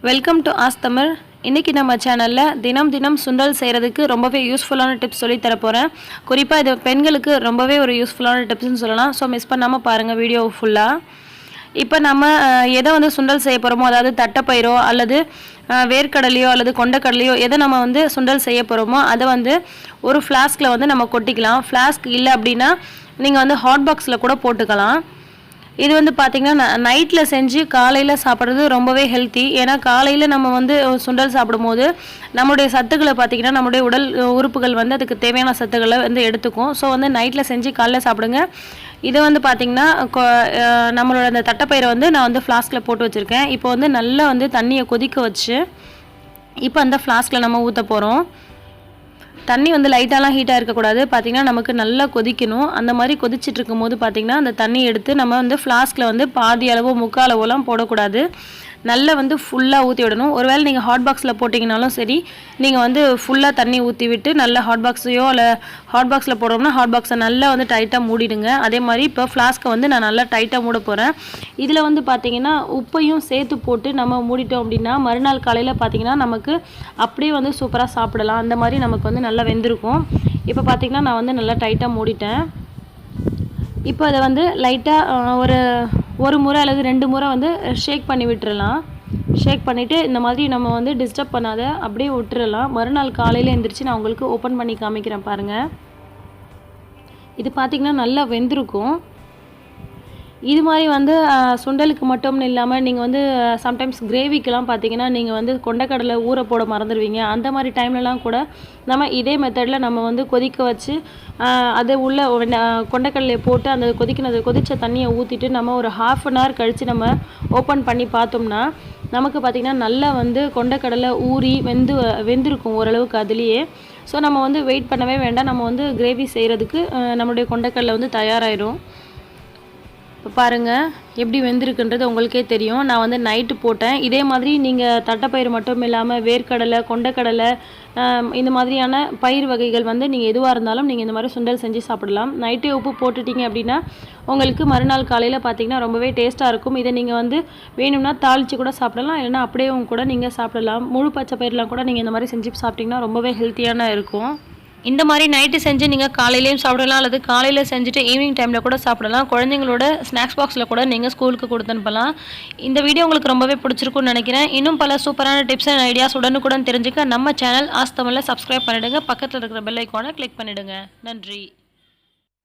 Welcome to ஆஸ்தமிழ். இன்றைக்கி நம்ம சேனலில் தினம் சுண்டல் செய்கிறதுக்கு ரொம்பவே யூஸ்ஃபுல்லான டிப்ஸ் சொல்லி தரப்போகிறேன். குறிப்பாக இது பெண்களுக்கு ரொம்பவே ஒரு யூஸ்ஃபுல்லான டிப்ஸ்னு சொல்லலாம். ஸோ மிஸ் பண்ணாமல் பாருங்கள் வீடியோ ஃபுல்லாக. இப்போ நம்ம எதை சுண்டல் செய்ய போகிறோமோ, அதாவது தட்டைப்பயிரோ அல்லது வேர்க்கடலையோ அல்லது கொண்டைக்கடலையோ எதை நம்ம சுண்டல் செய்ய போகிறோமோ அதை ஒரு ஃப்ளாஸ்கில் நம்ம கொட்டிக்கலாம். ஃப்ளாஸ்க் இல்லை அப்படின்னா நீங்கள் ஹாட் பாக்ஸில் கூட போட்டுக்கலாம். இது பார்த்திங்கன்னா நைட்டில் செஞ்சு காலையில் சாப்பிட்றது ரொம்பவே ஹெல்த்தி. ஏன்னா காலையில் நம்ம சுண்டல் சாப்பிடும்போது நம்மளுடைய சத்துக்களை பார்த்திங்கன்னா நம்மளுடைய உடல் உறுப்புகள் அதுக்கு தேவையான சத்துக்களை எடுத்துக்கும். ஸோ நைட்டில் செஞ்சு காலையில் சாப்பிடுங்க. இது பார்த்திங்கன்னா நம்மளோட அந்த தட்டைப்பயிரை நான் ஃப்ளாஸ்கில் போட்டு வச்சுருக்கேன். இப்போ நல்லா தண்ணியை கொதிக்க வச்சு இப்போ அந்த ஃப்ளாஸ்கில் நம்ம ஊற்ற போகிறோம். தண்ணி லைட்டாலாம் ஹீட்டாக இருக்கக்கூடாது. பார்த்திங்கன்னா நமக்கு நல்லா கொதிக்கணும். அந்த மாதிரி கொதிச்சுட்டு இருக்கும்போது பார்த்திங்கன்னா அந்த தண்ணி எடுத்து நம்ம ஃப்ளாஸ்கில் பாதி அளவோ முக்கால் அளவோலாம் போடக்கூடாது. நல்லா ஃபுல்லாக ஊற்றி விடணும். ஒருவேளை நீங்கள் ஹாட் பாக்ஸில் போட்டிங்கனாலும் சரி, நீங்கள் ஃபுல்லாக தண்ணி ஊற்றி விட்டு நல்லா ஹாட் பாக்ஸையோ இல்லை ஹாட் பாக்ஸில் போடுறோம்னா ஹாட் பாக்ஸை நல்லா டைட்டாக மூடிடுங்க. அதே மாதிரி இப்போ ஃப்ளாஸ்க்கை நான் நல்லா டைட்டாக மூட போகிறேன். இதில் பார்த்திங்கன்னா உப்பையும் சேர்த்து போட்டு நம்ம மூடிட்டோம் அப்படின்னா மறுநாள் காலையில் பார்த்திங்கன்னா நமக்கு அப்படியே சூப்பராக சாப்பிடலாம். அந்த மாதிரி நமக்கு நல்லா வெந்திருக்கும். இப்போ பார்த்திங்கன்னா நான் நல்லா டைட்டாக மூடிட்டேன். இப்போ அதை லைட்டாக ஒரு முறை அல்லது 2 முறை ஷேக் பண்ணி விட்டுறலாம். ஷேக் பண்ணிவிட்டு இந்த மாதிரி நம்ம டிஸ்டர்ப் பண்ணாத அப்படியே விட்டுறலாம். மறுநாள் காலையில் எழுந்திரிச்சு நான் உங்களுக்கு ஓப்பன் பண்ணி காமிக்கிறேன் பாருங்கள். இது பார்த்திங்கன்னா நல்லா வெந்திருக்கும். இது மாதிரி சுண்டலுக்கு மட்டும் இல்லாமல் நீங்கள் சம்டைம்ஸ் கிரேவிக்கெலாம் பார்த்தீங்கன்னா நீங்கள் கொண்டைக்கடலை ஊற போட மறந்துடுவீங்க. அந்த மாதிரி டைம்லலாம் கூட நம்ம இதே மெத்தடில் நம்ம கொதிக்க வச்சு அதை உள்ள கொண்டைக்கடலையை போட்டு அந்த கொதித்த தண்ணியை ஊற்றிட்டு நம்ம ஒரு 1/2 hour கழித்து நம்ம ஓப்பன் பண்ணி பார்த்தோம்னா நமக்கு பார்த்திங்கன்னா நல்லா கொண்டைக்கடலை ஊறி வெந்திருக்கும் ஓரளவுக்கு அதுலேயே. ஸோ நம்ம வெயிட் பண்ணவே வேண்டாம். நம்ம கிரேவி செய்கிறதுக்கு நம்மளுடைய கொண்டைக்கடலை தயாராகிடும். இப்போ பாருங்கள் எப்படி வெந்திருக்குன்றது உங்களுக்கே தெரியும். நான் நைட்டு போட்டேன். இதே மாதிரி நீங்கள் தட்டைப்பயிறு மட்டும் இல்லாமல் வேர்க்கடலை, கொண்டைக்கடலை, இந்த மாதிரியான பயிர் வகைகள் நீங்கள் எதுவாக இருந்தாலும் நீங்கள் இந்த மாதிரி சுண்டல் செஞ்சு சாப்பிடலாம். நைட்டே உப்பு போட்டுட்டிங்க அப்படின்னா உங்களுக்கு மறுநாள் காலையில் பார்த்திங்கன்னா ரொம்பவே டேஸ்ட்டாக இருக்கும். இதை நீங்கள் வேணும்னா தாளித்து கூட சாப்பிடலாம், இல்லைனா அப்படியே கூட நீங்கள் சாப்பிடலாம். முழு பச்சை பயிரெலாம் கூட நீங்கள் இந்த மாதிரி செஞ்சு சாப்பிட்டிங்கன்னா ரொம்பவே ஹெல்த்தியான இருக்கும். இந்த மாதிரி நைட்டு செஞ்சு நீங்கள் காலையிலையும் சாப்பிடலாம், அல்லது காலையில் செஞ்சுட்டு ஈவினிங் டைமில் கூட சாப்பிடலாம். குழந்தைங்களோட ஸ்நாக்ஸ் பாக்ஸில் கூட நீங்கள் ஸ்கூலுக்கு கொடுத்து அனுப்பலாம். இந்த வீடியோ உங்களுக்கு ரொம்பவே பிடிச்சிருக்குன்னு நினைக்கிறேன். இன்னும் பல சூப்பரான டிப்ஸ் அண்ட் ஐடியாஸ் உடனுக்குடன் தெரிஞ்சுக்க நம்ம சேனல் ஆஸ்தமிழில் சப்ஸ்கிரைப் பண்ணிவிடுங்க. பக்கத்தில் இருக்கிற பெல் ஐக்கானை கிளிக் பண்ணிவிடுங்க. நன்றி.